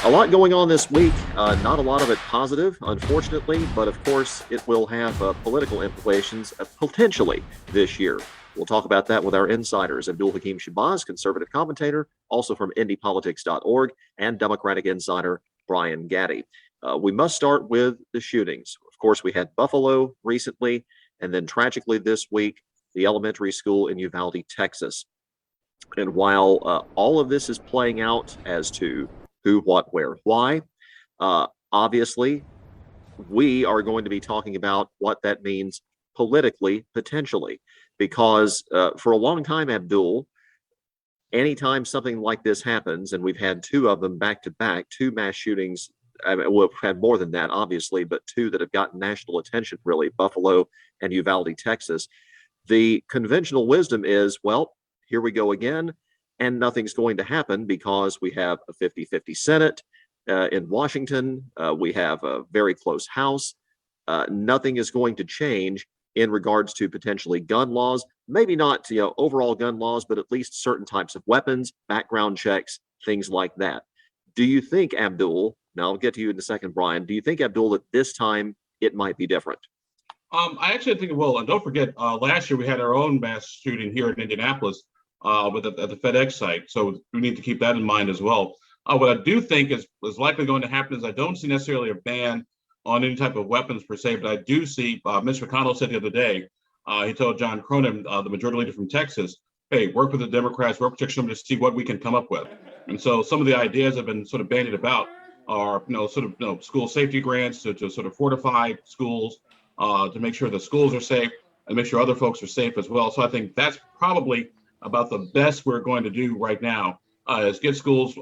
A lot going on this week. Not a lot of it positive, unfortunately, but of course it will have political implications potentially this year. We'll talk about that with our insiders, Abdul-Hakim Shabazz, conservative commentator, also from IndyPolitics.org, and Democratic insider Brian Gaddie. We must start with the shootings. Of course, we had Buffalo recently, and then tragically this week, the elementary school in Uvalde, Texas. And while all of this is playing out as to who, what, where, why, obviously, we are going to be talking about what that means politically, potentially, because for a long time, Abdul, anytime something like this happens, and we've had two of them back to back, two mass shootings. I mean, we've had more than that, obviously, but two that have gotten national attention, really, Buffalo and Uvalde, Texas. The conventional wisdom is, well, here we go again, and nothing's going to happen because we have a 50-50 Senate in Washington. We have a very close House. Nothing is going to change in regards to potentially gun laws, maybe not overall gun laws, but at least certain types of weapons, background checks, things like that. Do you think, Abdul, now I'll get to you in a second, Brian, do you think, Abdul, that this time it might be different? I actually think it will. And don't forget, last year we had our own mass shooting here in Indianapolis at the FedEx site. So we need to keep that in mind as well. What I do think is likely going to happen is I don't see necessarily a ban on any type of weapons per se, but I do see, Mitch McConnell said the other day, he told John Cronin, the majority leader from Texas, hey, work with the Democrats, work with them to see what we can come up with. And so some of the ideas have been sort of bandied about are, school safety grants to sort of fortify schools, to make sure the schools are safe and make sure other folks are safe as well. So I think that's probably about the best we're going to do right now is get schools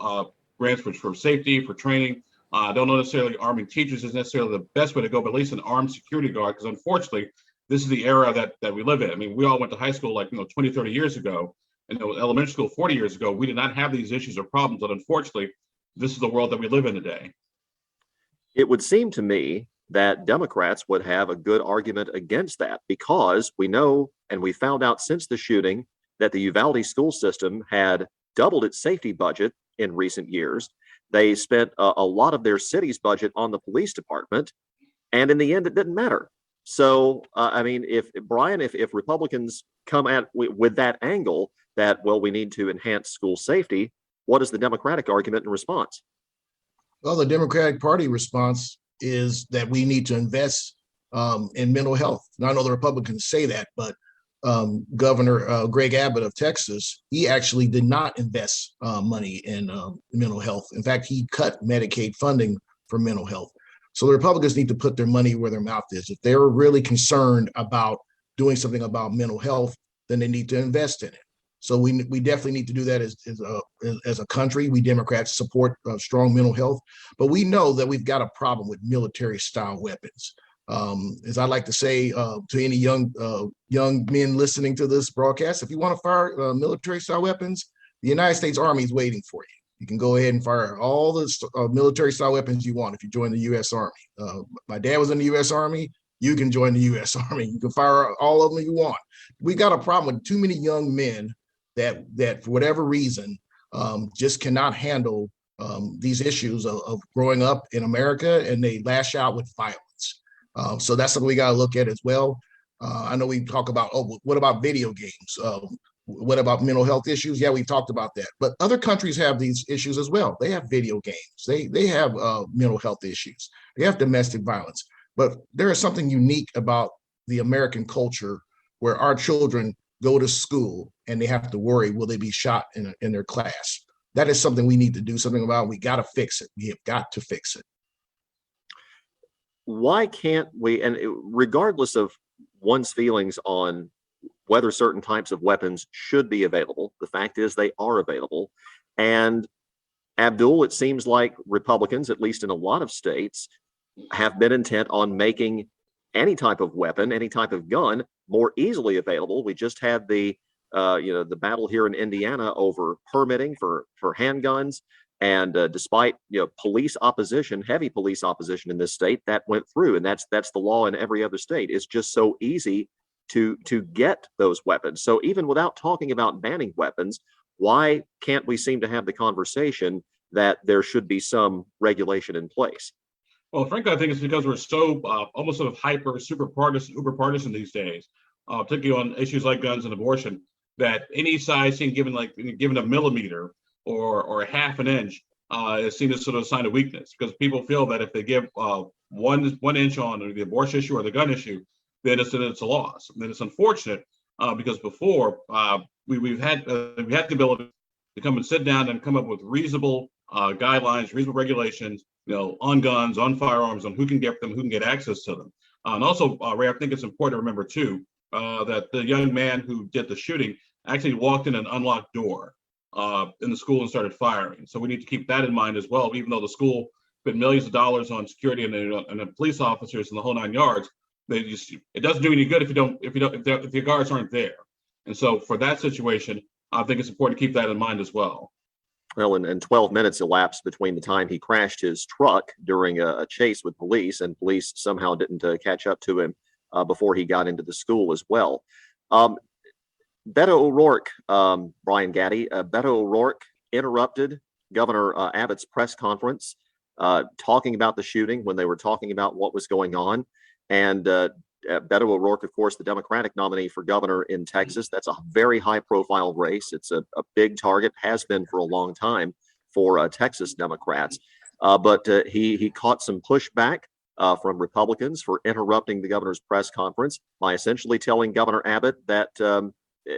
grants for safety, for training. I don't know necessarily arming teachers is necessarily the best way to go, but at least an armed security guard, because unfortunately, this is the era that we live in. I mean, we all went to high school 20, 30 years ago, and elementary school 40 years ago. We did not have these issues or problems, but unfortunately, this is the world that we live in today. It would seem to me that Democrats would have a good argument against that because we know, and we found out since the shooting, that the Uvalde school system had doubled its safety budget in recent years. They spent a lot of their city's budget on the police department, and in the end, it didn't matter. So, I mean, if Brian, if Republicans come at with that angle that, well, we need to enhance school safety, what is the Democratic argument in response? Well, the Democratic Party response is that we need to invest in mental health. Now, I know the Republicans say that, but Governor Greg Abbott of Texas, he actually did not invest money in mental health. In fact, he cut Medicaid funding for mental health. So the Republicans need to put their money where their mouth is. If they're really concerned about doing something about mental health, then they need to invest in it. So we definitely need to do that as a country. We Democrats support strong mental health, but we know that we've got a problem with military-style weapons. As I like to say to any young men listening to this broadcast, if you want to fire military-style weapons, the United States Army is waiting for you. You can go ahead and fire all the military-style weapons you want if you join the U.S. Army. My dad was in the U.S. Army. You can join the U.S. Army. You can fire all of them you want. We got a problem with too many young men that for whatever reason just cannot handle these issues of growing up in America, and they lash out with violence. So that's something we got to look at as well. I know we talk about, what about video games? What about mental health issues? Yeah, we talked about that. But other countries have these issues as well. They have video games. They have mental health issues. They have domestic violence. But there is something unique about the American culture where our children go to school and they have to worry, will they be shot in their class? That is something we need to do something about. We got to fix it. We have got to fix it. Why can't we, and regardless of one's feelings on whether certain types of weapons should be available, the fact is they are available. And Abdul, it seems like Republicans, at least in a lot of states, have been intent on making any type of weapon, any type of gun more easily available. We just had the battle here in Indiana over permitting for handguns. And despite police opposition, heavy police opposition in this state, that went through, and that's the law in every other state. It's just so easy to get those weapons. So even without talking about banning weapons, why can't we seem to have the conversation that there should be some regulation in place? Well, frankly, I think it's because we're so almost sort of hyper, super partisan, uber partisan these days, particularly on issues like guns and abortion, that any size thing given a millimeter or a half an inch is seen as sort of a sign of weakness, because people feel that if they give one inch on the abortion issue or the gun issue, then it's a loss. And then it's unfortunate because before we've had the ability to come and sit down and come up with reasonable guidelines, reasonable regulations, on guns, on firearms, on who can get them, who can get access to them. And also, Ray, I think it's important to remember too that the young man who did the shooting actually walked in an unlocked door in the school and started firing. So we need to keep that in mind as well. Even though the school spent millions of dollars on security and the police officers and the whole 9 yards, it doesn't do any good if your guards aren't there. And so for that situation, I think it's important to keep that in mind as well. Well, and 12 minutes elapsed between the time he crashed his truck during a chase with police, and police somehow didn't catch up to him before he got into the school as well. Beto O'Rourke, Brian Gaddie, Beto O'Rourke interrupted Governor Abbott's press conference talking about the shooting when they were talking about what was going on. And Beto O'Rourke, of course, the Democratic nominee for governor in Texas. That's a very high-profile race. It's a big target, has been for a long time for Texas Democrats. But he caught some pushback from Republicans for interrupting the governor's press conference by essentially telling Governor Abbott that,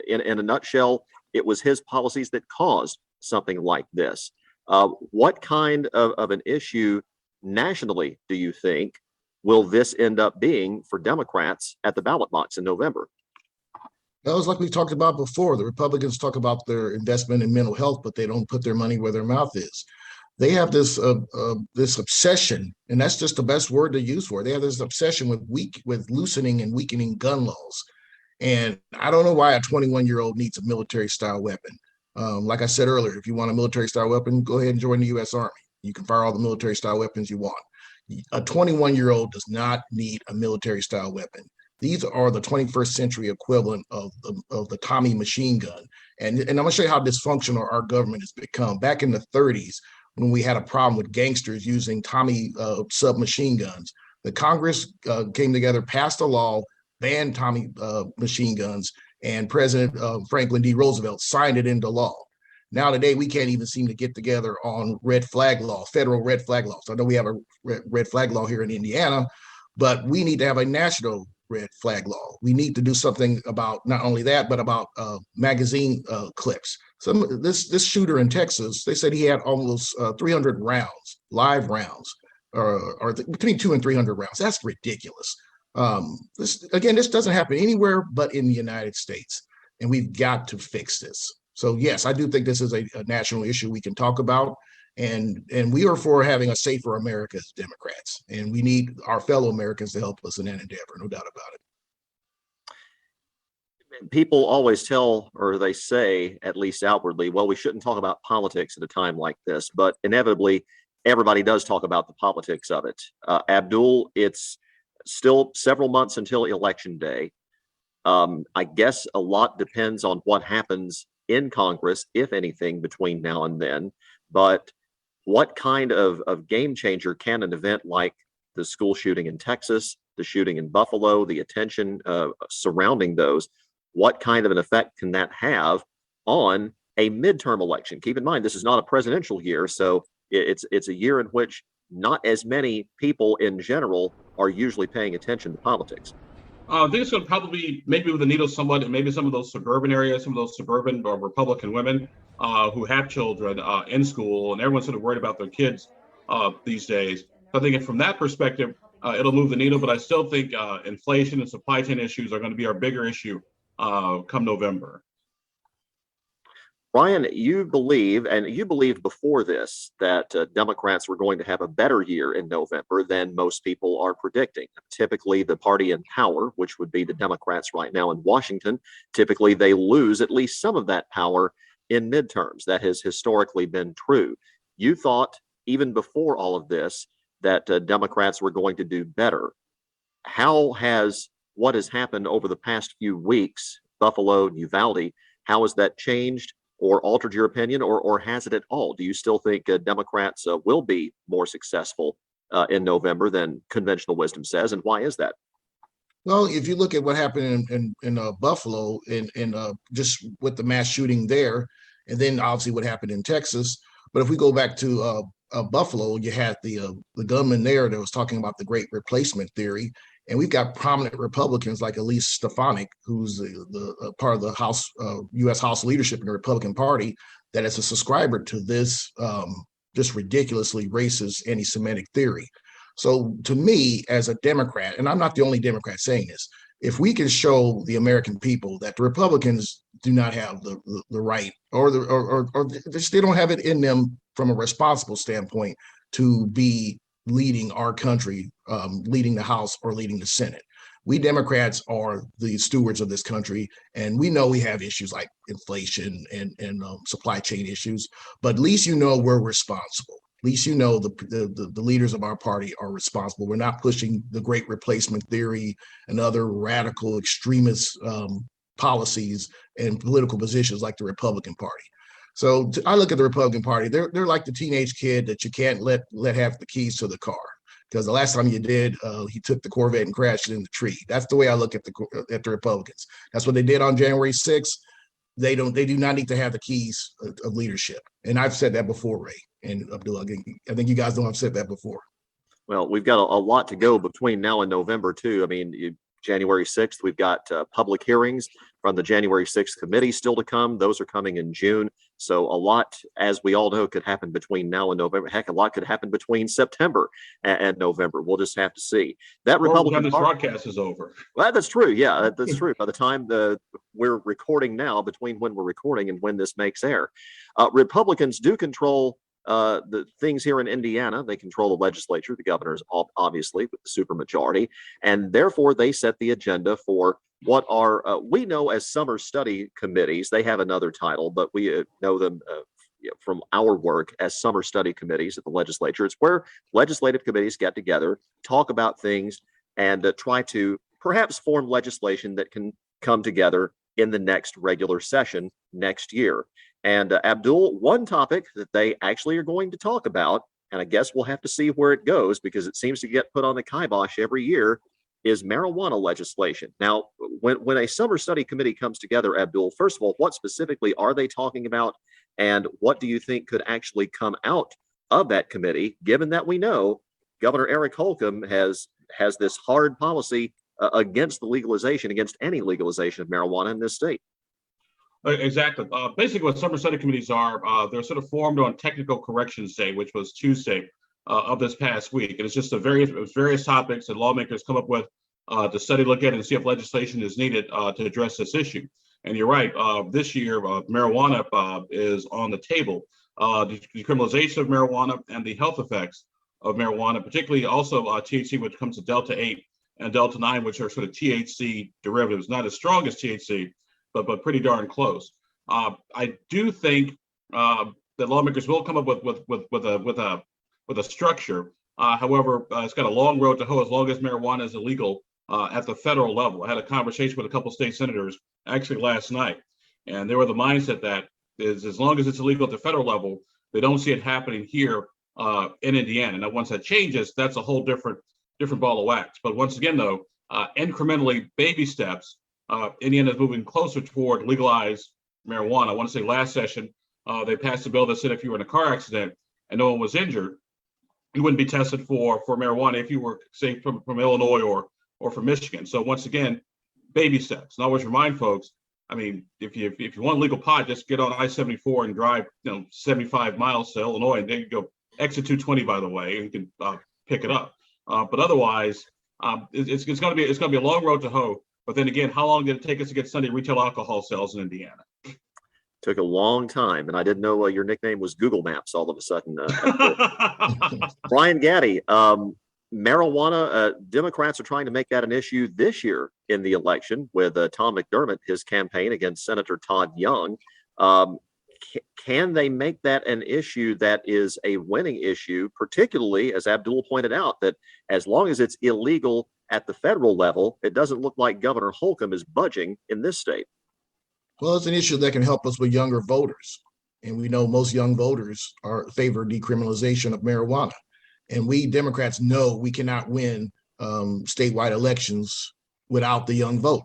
in a nutshell, it was his policies that caused something like this. What kind of an issue nationally do you think will this end up being for Democrats at the ballot box in November? That was like we talked about before. The Republicans talk about their investment in mental health, but they don't put their money where their mouth is. They have this obsession, and that's just the best word to use for it. They have this obsession with loosening and weakening gun laws. And I don't know why a 21-year-old needs a military-style weapon. Like I said earlier, if you want a military-style weapon, go ahead and join the U.S. Army. You can fire all the military-style weapons you want. A 21-year-old does not need a military-style weapon. These are the 21st century equivalent of the Tommy machine gun. And I'm going to show you how dysfunctional our government has become. Back in the 30s, when we had a problem with gangsters using Tommy submachine guns, the Congress came together, passed a law, banned Tommy machine guns, and President Franklin D. Roosevelt signed it into law. Now today, we can't even seem to get together on red flag law, federal red flag law. So I know we have a red flag law here in Indiana, but we need to have a national red flag law. We need to do something about not only that, but about magazine clips. So this shooter in Texas, they said he had almost 300 rounds, live rounds, or between 200 and 300 rounds. That's ridiculous. This doesn't happen anywhere but in the United States, and we've got to fix this. So yes, I do think this is a national issue we can talk about, and we are for having a safer America as Democrats, and we need our fellow Americans to help us in that endeavor, no doubt about it. People always tell, or they say, at least outwardly, well, we shouldn't talk about politics at a time like this, but inevitably, everybody does talk about the politics of it. Abdul, it's still several months until Election Day. I guess a lot depends on what happens in Congress, if anything, between now and then. But what kind of game changer can an event like the school shooting in Texas, the shooting in Buffalo, the attention surrounding those, what kind of an effect can that have on a midterm election? Keep in mind, this is not a presidential year, so it's a year in which not as many people in general are usually paying attention to politics. I think it's going to probably maybe move the needle somewhat, and maybe some of those suburban areas, some of those suburban or Republican women who have children in school, and everyone's sort of worried about their kids these days. So I think from that perspective, it'll move the needle, but I still think inflation and supply chain issues are going to be our bigger issue come November. Brian, you believed before this that Democrats were going to have a better year in November than most people are predicting. Typically, the party in power, which would be the Democrats right now in Washington, typically they lose at least some of that power in midterms. That has historically been true. You thought, even before all of this, that Democrats were going to do better. How has what has happened over the past few weeks, Buffalo, Uvalde, how has that changed or altered your opinion, or has it at all? Do you still think Democrats will be more successful in November than conventional wisdom says, and why is that? Well, if you look at what happened in Buffalo and just with the mass shooting there, and then obviously what happened in Texas. But if we go back to Buffalo, you had the gunman there that was talking about the great replacement theory. And we've got prominent Republicans like Elise Stefanik, who's the part of the House, U.S. House leadership in the Republican Party, that is a subscriber to this just ridiculously racist anti-Semitic theory. So to me, as a Democrat, and I'm not the only Democrat saying this, if we can show the American people that the Republicans do not have the right or they don't have it in them from a responsible standpoint to be leading our country, leading the House or leading the Senate. We Democrats are the stewards of this country, and we know we have issues like inflation and supply chain issues, but at least you know we're responsible. At least you know the leaders of our party are responsible. We're not pushing the great replacement theory and other radical extremist policies and political positions like the Republican Party. So I look at the Republican Party, they're like the teenage kid that you can't let have the keys to the car. Because the last time you did, he took the Corvette and crashed it in the tree. That's the way I look at the Republicans. That's what they did on January 6th. They do not need to have the keys of leadership. And I've said that before, Ray and Abdul. I think you guys know I've said that before. Well, we've got a lot to go between now and November, too. I mean, January 6th, we've got public hearings from the January 6th committee still to come. Those are coming in June. So a lot, as we all know, could happen between now and November. Heck, a lot could happen between September and November. We'll just have to see. That Republican this broadcast is over. Well, that's true. Yeah, that's true. By the time we're recording now, between when we're recording and when this makes air, Republicans do control the things here in Indiana. They control the legislature, the governors, obviously, with the supermajority, and therefore they set the agenda for what are we know as summer study committees. They have another title, but we know them from our work as summer study committees at the legislature. It's where legislative committees get together, talk about things, and try to perhaps form legislation that can come together in the next regular session next year. And Abdul, one topic that they actually are going to talk about, and I guess we'll have to see where it goes because it seems to get put on the kibosh every year, is marijuana legislation. Now, when a summer study committee comes together, Abdul, first of all, what specifically are they talking about? And what do you think could actually come out of that committee, given that we know Governor Eric Holcomb has this hard policy against the legalization, against any legalization of marijuana in this state? Exactly. Basically, what summer study committees are, they're sort of formed on Technical Corrections Day, which was Tuesday of this past week. And it's just various topics that lawmakers come up with to study, look at, and see if legislation is needed to address this issue. And you're right. This year, marijuana is on the table. The decriminalization of marijuana and the health effects of marijuana, particularly also THC, which comes to Delta 8 and Delta 9, which are sort of THC derivatives, not as strong as THC, but pretty darn close. I do think that lawmakers will come up with a structure. However, it's got a long road to hoe as long as marijuana is illegal at the federal level. I had a conversation with a couple of state senators actually last night, and they were the mindset that is as long as it's illegal at the federal level, they don't see it happening here in Indiana. Now, once that changes, that's a whole different ball of wax. But once again, though, incrementally, baby steps. Indiana is moving closer toward legalized marijuana. I want to say last session, they passed a bill that said if you were in a car accident and no one was injured, you wouldn't be tested for marijuana if you were, say, from Illinois or from Michigan. So once again, baby steps. And I always remind folks, I mean, if you want legal pot, just get on I-74 and drive 75 miles to Illinois, and then you go exit 220, by the way, and you can pick it up. But otherwise, it's going to be a long road to hoe. But then again, how long did it take us to get Sunday retail alcohol sales in Indiana? Took a long time, and I didn't know your nickname was Google Maps all of a sudden. Brian Gaddie, marijuana, Democrats are trying to make that an issue this year in the election with Tom McDermott, his campaign against Senator Todd Young. Can they make that an issue that is a winning issue, particularly, as Abdul pointed out, that as long as it's illegal at the federal level, it doesn't look like Governor Holcomb is budging in this state? Well, it's an issue that can help us with younger voters. And we know most young voters favor decriminalization of marijuana. And we Democrats know we cannot win statewide elections without the young vote.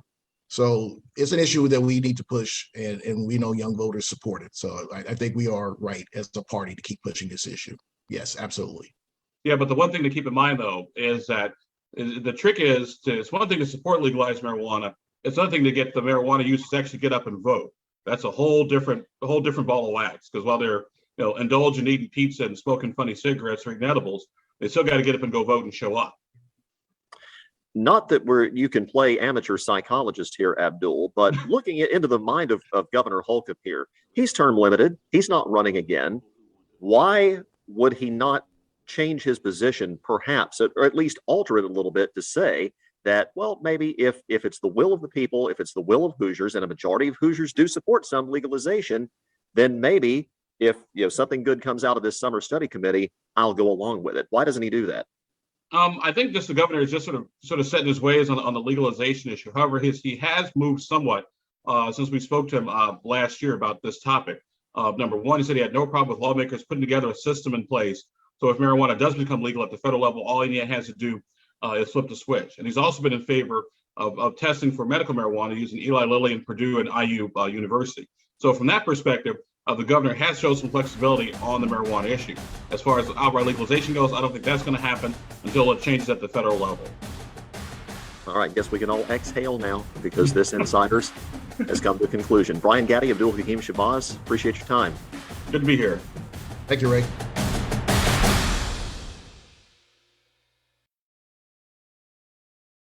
So it's an issue that we need to push, and we know young voters support it. So I think we are right as a party to keep pushing this issue. Yes, absolutely. Yeah, but the one thing to keep in mind, though, is that the trick is it's one thing to support legalized marijuana. It's another thing to get the marijuana users to actually get up and vote. That's a whole different ball of wax. Because while they're indulging, eating pizza and smoking funny cigarettes or eating edibles, they still got to get up and go vote and show up. Not that you can play amateur psychologist here, Abdul, but looking into the mind of Governor Holcomb here, he's term limited. He's not running again. Why would he not change his position, perhaps, or at least alter it a little bit to say that, well, maybe if it's the will of the people, if it's the will of Hoosiers, and a majority of Hoosiers do support some legalization, then maybe if something good comes out of this summer study committee, I'll go along with it. Why doesn't he do that? I think the governor is just sort of set in his ways on the legalization issue. However, he has moved somewhat since we spoke to him last year about this topic. Number one, he said he had no problem with lawmakers putting together a system in place. So if marijuana does become legal at the federal level, all India has to do is flip the switch. And he's also been in favor of testing for medical marijuana using Eli Lilly and Purdue and IU University. So from that perspective, the governor has shown some flexibility on the marijuana issue. As far as outright legalization goes, I don't think that's going to happen until it changes at the federal level. All right, guess we can all exhale now because this Insiders has come to a conclusion. Brian Gaddie, Abdul-Hakim Shabazz, appreciate your time. Good to be here. Thank you, Ray.